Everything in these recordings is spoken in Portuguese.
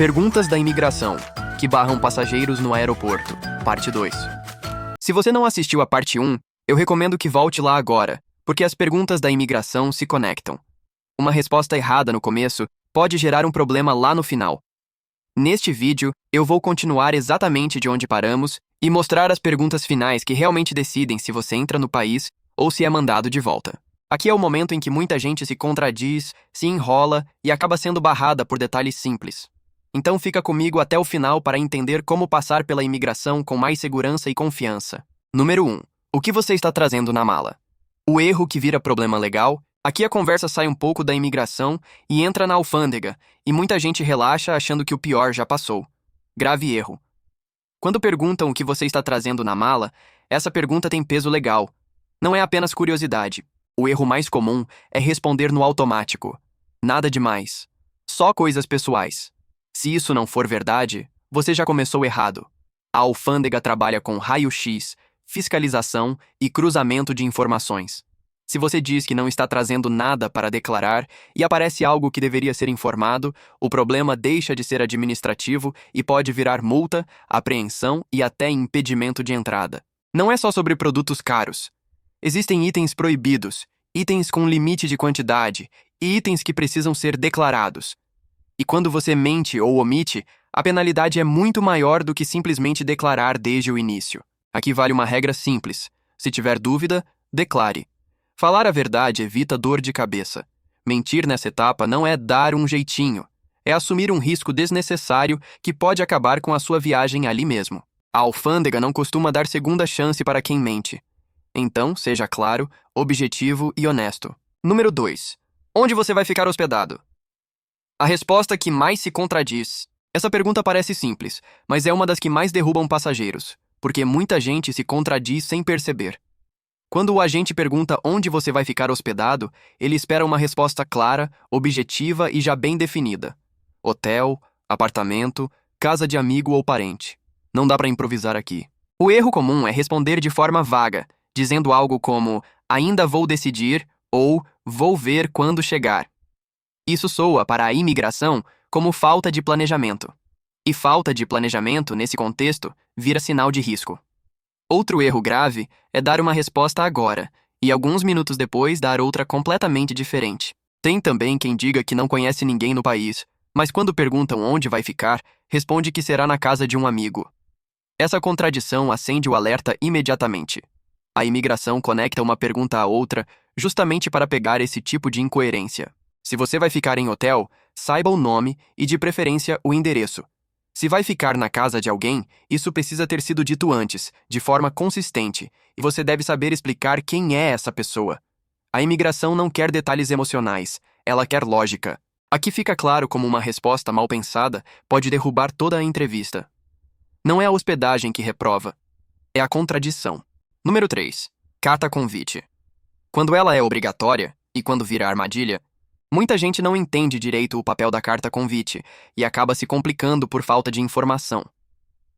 Perguntas da imigração, que barram passageiros no aeroporto, parte 2. Se você não assistiu a parte 1, eu recomendo que volte lá agora, porque as perguntas da imigração se conectam. Uma resposta errada no começo pode gerar um problema lá no final. Neste vídeo, eu vou continuar exatamente de onde paramos e mostrar as perguntas finais que realmente decidem se você entra no país ou se é mandado de volta. Aqui é o momento em que muita gente se contradiz, se enrola e acaba sendo barrada por detalhes simples. Então fica comigo até o final para entender como passar pela imigração com mais segurança e confiança. Número 1. O que você está trazendo na mala? O erro que vira problema legal. Aqui a conversa sai um pouco da imigração e entra na alfândega, e muita gente relaxa achando que o pior já passou. Grave erro. Quando perguntam o que você está trazendo na mala, essa pergunta tem peso legal. Não é apenas curiosidade. O erro mais comum é responder no automático. Nada demais. Só coisas pessoais. Se isso não for verdade, você já começou errado. A alfândega trabalha com raio-x, fiscalização e cruzamento de informações. Se você diz que não está trazendo nada para declarar e aparece algo que deveria ser informado, o problema deixa de ser administrativo e pode virar multa, apreensão e até impedimento de entrada. Não é só sobre produtos caros. Existem itens proibidos, itens com limite de quantidade e itens que precisam ser declarados. E quando você mente ou omite, a penalidade é muito maior do que simplesmente declarar desde o início. Aqui vale uma regra simples. Se tiver dúvida, declare. Falar a verdade evita dor de cabeça. Mentir nessa etapa não é dar um jeitinho. É assumir um risco desnecessário que pode acabar com a sua viagem ali mesmo. A alfândega não costuma dar segunda chance para quem mente. Então, seja claro, objetivo e honesto. Número 2. Onde você vai ficar hospedado? A resposta que mais se contradiz. Essa pergunta parece simples, mas é uma das que mais derrubam passageiros, porque muita gente se contradiz sem perceber. Quando o agente pergunta onde você vai ficar hospedado, ele espera uma resposta clara, objetiva e já bem definida. Hotel, apartamento, casa de amigo ou parente. Não dá para improvisar aqui. O erro comum é responder de forma vaga, dizendo algo como ainda vou decidir ou vou ver quando chegar. Isso soa para a imigração como falta de planejamento. E falta de planejamento, nesse contexto, vira sinal de risco. Outro erro grave é dar uma resposta agora, e alguns minutos depois dar outra completamente diferente. Tem também quem diga que não conhece ninguém no país, mas quando perguntam onde vai ficar, responde que será na casa de um amigo. Essa contradição acende o alerta imediatamente. A imigração conecta uma pergunta à outra justamente para pegar esse tipo de incoerência. Se você vai ficar em hotel, saiba o nome e, de preferência, o endereço. Se vai ficar na casa de alguém, isso precisa ter sido dito antes, de forma consistente, e você deve saber explicar quem é essa pessoa. A imigração não quer detalhes emocionais, ela quer lógica. Aqui fica claro como uma resposta mal pensada pode derrubar toda a entrevista. Não é a hospedagem que reprova, é a contradição. Número 3. Carta convite. Quando ela é obrigatória, e quando vira armadilha, muita gente não entende direito o papel da carta convite e acaba se complicando por falta de informação.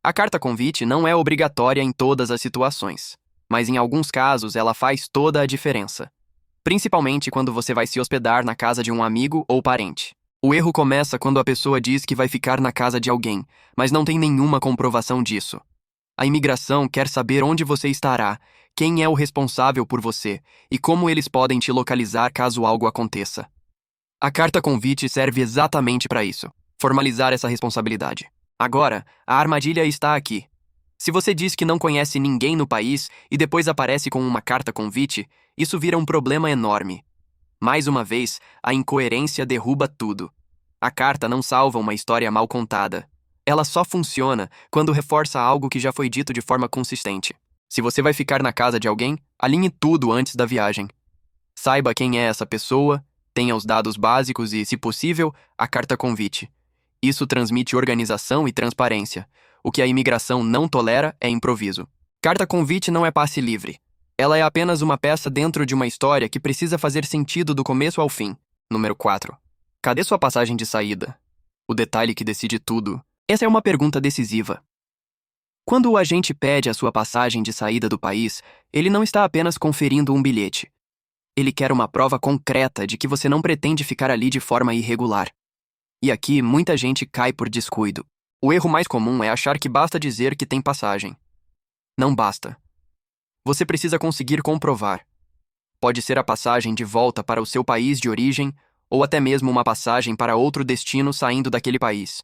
A carta convite não é obrigatória em todas as situações, mas em alguns casos ela faz toda a diferença. Principalmente quando você vai se hospedar na casa de um amigo ou parente. O erro começa quando a pessoa diz que vai ficar na casa de alguém, mas não tem nenhuma comprovação disso. A imigração quer saber onde você estará, quem é o responsável por você e como eles podem te localizar caso algo aconteça. A carta convite serve exatamente para isso, formalizar essa responsabilidade. Agora, a armadilha está aqui. Se você diz que não conhece ninguém no país e depois aparece com uma carta convite, isso vira um problema enorme. Mais uma vez, a incoerência derruba tudo. A carta não salva uma história mal contada. Ela só funciona quando reforça algo que já foi dito de forma consistente. Se você vai ficar na casa de alguém, alinhe tudo antes da viagem. Saiba quem é essa pessoa, tenha os dados básicos e, se possível, a carta convite. Isso transmite organização e transparência. O que a imigração não tolera é improviso. Carta convite não é passe livre. Ela é apenas uma peça dentro de uma história que precisa fazer sentido do começo ao fim. Número 4. Cadê sua passagem de saída? O detalhe que decide tudo. Essa é uma pergunta decisiva. Quando o agente pede a sua passagem de saída do país, ele não está apenas conferindo um bilhete. Ele quer uma prova concreta de que você não pretende ficar ali de forma irregular. E aqui muita gente cai por descuido. O erro mais comum é achar que basta dizer que tem passagem. Não basta. Você precisa conseguir comprovar. Pode ser a passagem de volta para o seu país de origem ou até mesmo uma passagem para outro destino saindo daquele país.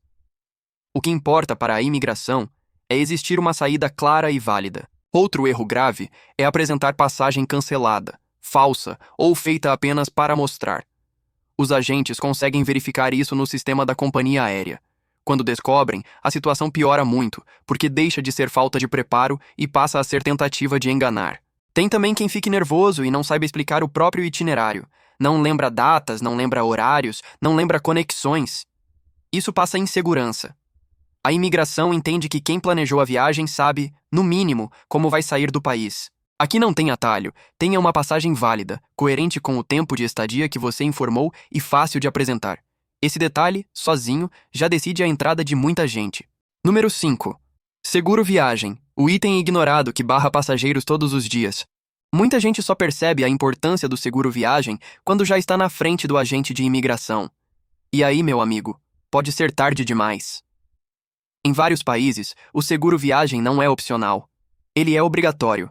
O que importa para a imigração é existir uma saída clara e válida. Outro erro grave é apresentar passagem cancelada, falsa ou feita apenas para mostrar. Os agentes conseguem verificar isso no sistema da companhia aérea. Quando descobrem, a situação piora muito, porque deixa de ser falta de preparo e passa a ser tentativa de enganar. Tem também quem fique nervoso e não saiba explicar o próprio itinerário. Não lembra datas, não lembra horários, não lembra conexões. Isso passa insegurança. A imigração entende que quem planejou a viagem sabe, no mínimo, como vai sair do país. Aqui não tem atalho, tenha uma passagem válida, coerente com o tempo de estadia que você informou e fácil de apresentar. Esse detalhe, sozinho, já decide a entrada de muita gente. Número 5. Seguro viagem, o item ignorado que barra passageiros todos os dias. Muita gente só percebe a importância do seguro viagem quando já está na frente do agente de imigração. E aí, meu amigo, pode ser tarde demais. Em vários países, o seguro viagem não é opcional. Ele é obrigatório.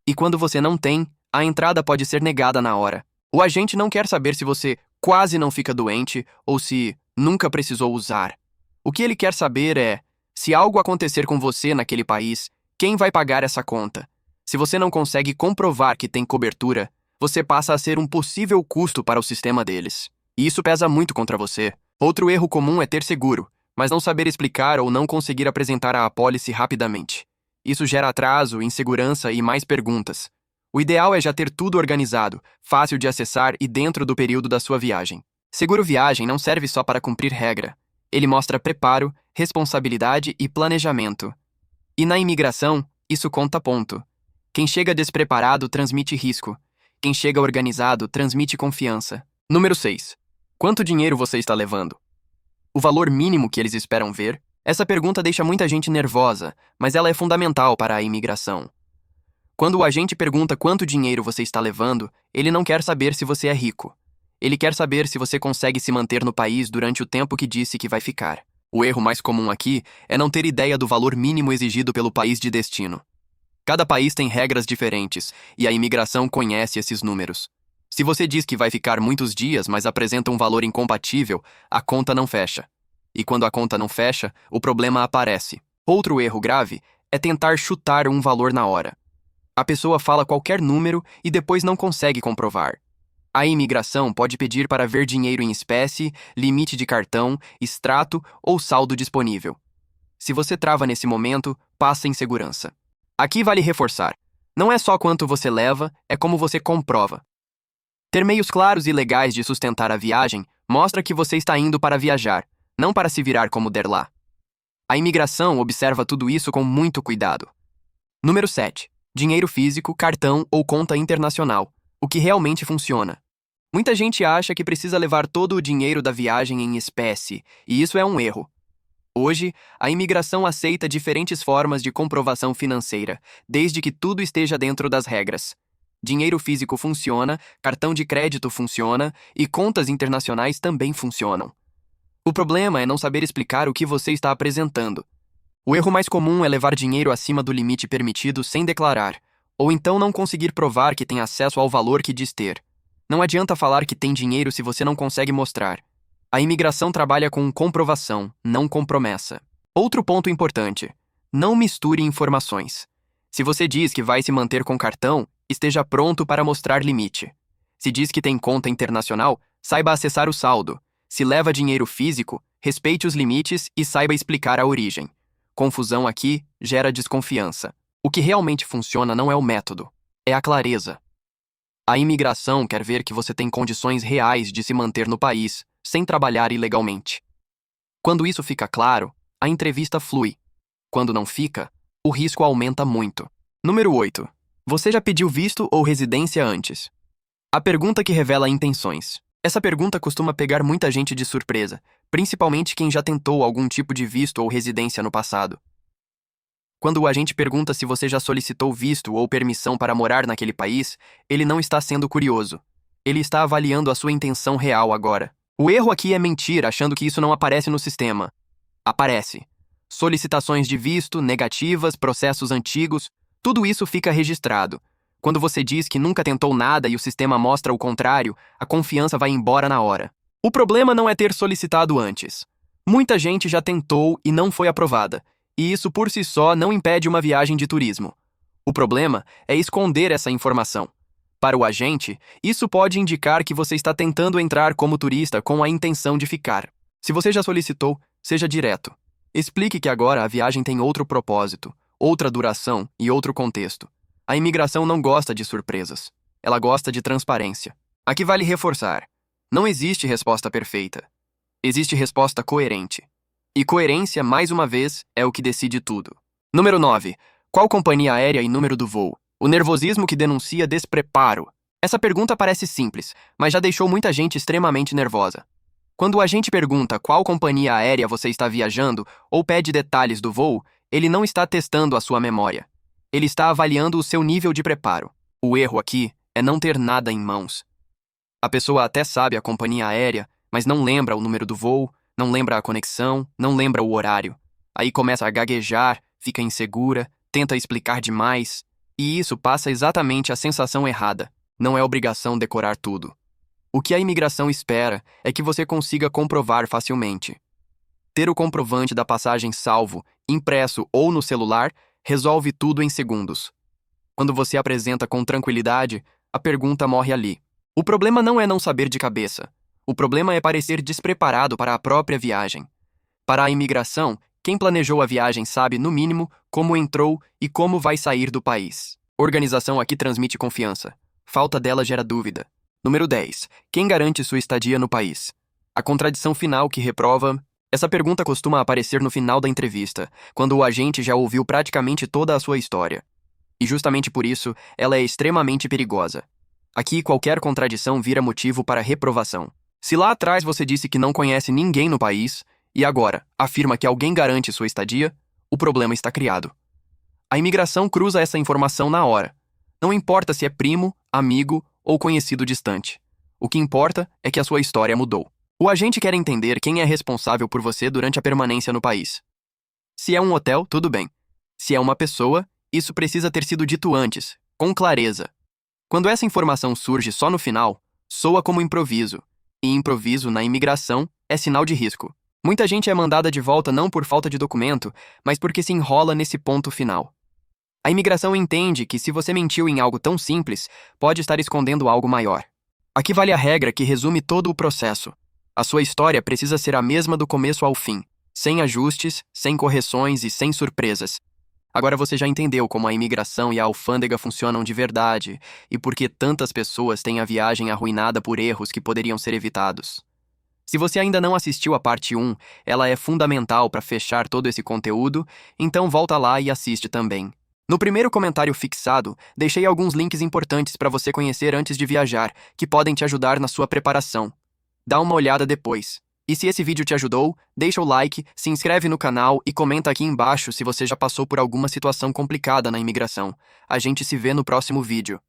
E quando você não tem, a entrada pode ser negada na hora. O agente não quer saber se você quase não fica doente ou se nunca precisou usar. O que ele quer saber é, se algo acontecer com você naquele país, quem vai pagar essa conta? Se você não consegue comprovar que tem cobertura, você passa a ser um possível custo para o sistema deles. E isso pesa muito contra você. Outro erro comum é ter seguro, mas não saber explicar ou não conseguir apresentar a apólice rapidamente. Isso gera atraso, insegurança e mais perguntas. O ideal é já ter tudo organizado, fácil de acessar e dentro do período da sua viagem. Seguro viagem não serve só para cumprir regra. Ele mostra preparo, responsabilidade e planejamento. E na imigração, isso conta ponto. Quem chega despreparado transmite risco. Quem chega organizado transmite confiança. Número 6. Quanto dinheiro você está levando? O valor mínimo que eles esperam ver? Essa pergunta deixa muita gente nervosa, mas ela é fundamental para a imigração. Quando o agente pergunta quanto dinheiro você está levando, ele não quer saber se você é rico. Ele quer saber se você consegue se manter no país durante o tempo que disse que vai ficar. O erro mais comum aqui é não ter ideia do valor mínimo exigido pelo país de destino. Cada país tem regras diferentes, e a imigração conhece esses números. Se você diz que vai ficar muitos dias, mas apresenta um valor incompatível, a conta não fecha. E quando a conta não fecha, o problema aparece. Outro erro grave é tentar chutar um valor na hora. A pessoa fala qualquer número e depois não consegue comprovar. A imigração pode pedir para ver dinheiro em espécie, limite de cartão, extrato ou saldo disponível. Se você trava nesse momento, passa em segurança. Aqui vale reforçar. Não é só quanto você leva, é como você comprova. Ter meios claros e legais de sustentar a viagem mostra que você está indo para viajar, não para se virar como der lá. A imigração observa tudo isso com muito cuidado. Número 7. Dinheiro físico, cartão ou conta internacional. O que realmente funciona. Muita gente acha que precisa levar todo o dinheiro da viagem em espécie, e isso é um erro. Hoje, a imigração aceita diferentes formas de comprovação financeira, desde que tudo esteja dentro das regras. Dinheiro físico funciona, cartão de crédito funciona e contas internacionais também funcionam. O problema é não saber explicar o que você está apresentando. O erro mais comum é levar dinheiro acima do limite permitido sem declarar, ou então não conseguir provar que tem acesso ao valor que diz ter. Não adianta falar que tem dinheiro se você não consegue mostrar. A imigração trabalha com comprovação, não com promessa. Outro ponto importante: não misture informações. Se você diz que vai se manter com cartão, esteja pronto para mostrar limite. Se diz que tem conta internacional, saiba acessar o saldo. Se leva dinheiro físico, respeite os limites e saiba explicar a origem. Confusão aqui gera desconfiança. O que realmente funciona não é o método, é a clareza. A imigração quer ver que você tem condições reais de se manter no país, sem trabalhar ilegalmente. Quando isso fica claro, a entrevista flui. Quando não fica, o risco aumenta muito. Número 8. Você já pediu visto ou residência antes? A pergunta que revela intenções. Essa pergunta costuma pegar muita gente de surpresa, principalmente quem já tentou algum tipo de visto ou residência no passado. Quando o agente pergunta se você já solicitou visto ou permissão para morar naquele país, ele não está sendo curioso. Ele está avaliando a sua intenção real agora. O erro aqui é mentir achando que isso não aparece no sistema. Aparece. Solicitações de visto, negativas, processos antigos, tudo isso fica registrado. Quando você diz que nunca tentou nada e o sistema mostra o contrário, a confiança vai embora na hora. O problema não é ter solicitado antes. Muita gente já tentou e não foi aprovada, e isso por si só não impede uma viagem de turismo. O problema é esconder essa informação. Para o agente, isso pode indicar que você está tentando entrar como turista com a intenção de ficar. Se você já solicitou, seja direto. Explique que agora a viagem tem outro propósito, outra duração e outro contexto. A imigração não gosta de surpresas. Ela gosta de transparência. Aqui vale reforçar. Não existe resposta perfeita. Existe resposta coerente. E coerência, mais uma vez, é o que decide tudo. Número 9. Qual companhia aérea e número do voo? O nervosismo que denuncia despreparo. Essa pergunta parece simples, mas já deixou muita gente extremamente nervosa. Quando o agente pergunta qual companhia aérea você está viajando ou pede detalhes do voo, ele não está testando a sua memória. Ele está avaliando o seu nível de preparo. O erro aqui é não ter nada em mãos. A pessoa até sabe a companhia aérea, mas não lembra o número do voo, não lembra a conexão, não lembra o horário. Aí começa a gaguejar, fica insegura, tenta explicar demais, e isso passa exatamente a sensação errada. Não é obrigação decorar tudo. O que a imigração espera é que você consiga comprovar facilmente. Ter o comprovante da passagem salvo, impresso ou no celular, resolve tudo em segundos. Quando você apresenta com tranquilidade, a pergunta morre ali. O problema não é não saber de cabeça. O problema é parecer despreparado para a própria viagem. Para a imigração, quem planejou a viagem sabe, no mínimo, como entrou e como vai sair do país. Organização aqui transmite confiança. Falta dela gera dúvida. Número 10. Quem garante sua estadia no país? A contradição final que reprova... Essa pergunta costuma aparecer no final da entrevista, quando o agente já ouviu praticamente toda a sua história. E justamente por isso, ela é extremamente perigosa. Aqui, qualquer contradição vira motivo para reprovação. Se lá atrás você disse que não conhece ninguém no país, e agora afirma que alguém garante sua estadia, o problema está criado. A imigração cruza essa informação na hora. Não importa se é primo, amigo ou conhecido distante. O que importa é que a sua história mudou. O agente quer entender quem é responsável por você durante a permanência no país. Se é um hotel, tudo bem. Se é uma pessoa, isso precisa ter sido dito antes, com clareza. Quando essa informação surge só no final, soa como improviso. E improviso na imigração é sinal de risco. Muita gente é mandada de volta não por falta de documento, mas porque se enrola nesse ponto final. A imigração entende que se você mentiu em algo tão simples, pode estar escondendo algo maior. Aqui vale a regra que resume todo o processo. A sua história precisa ser a mesma do começo ao fim, sem ajustes, sem correções e sem surpresas. Agora você já entendeu como a imigração e a alfândega funcionam de verdade e por que tantas pessoas têm a viagem arruinada por erros que poderiam ser evitados. Se você ainda não assistiu a parte 1, ela é fundamental para fechar todo esse conteúdo, então volta lá e assiste também. No primeiro comentário fixado, deixei alguns links importantes para você conhecer antes de viajar, que podem te ajudar na sua preparação. Dá uma olhada depois. E se esse vídeo te ajudou, deixa o like, se inscreve no canal e comenta aqui embaixo se você já passou por alguma situação complicada na imigração. A gente se vê no próximo vídeo.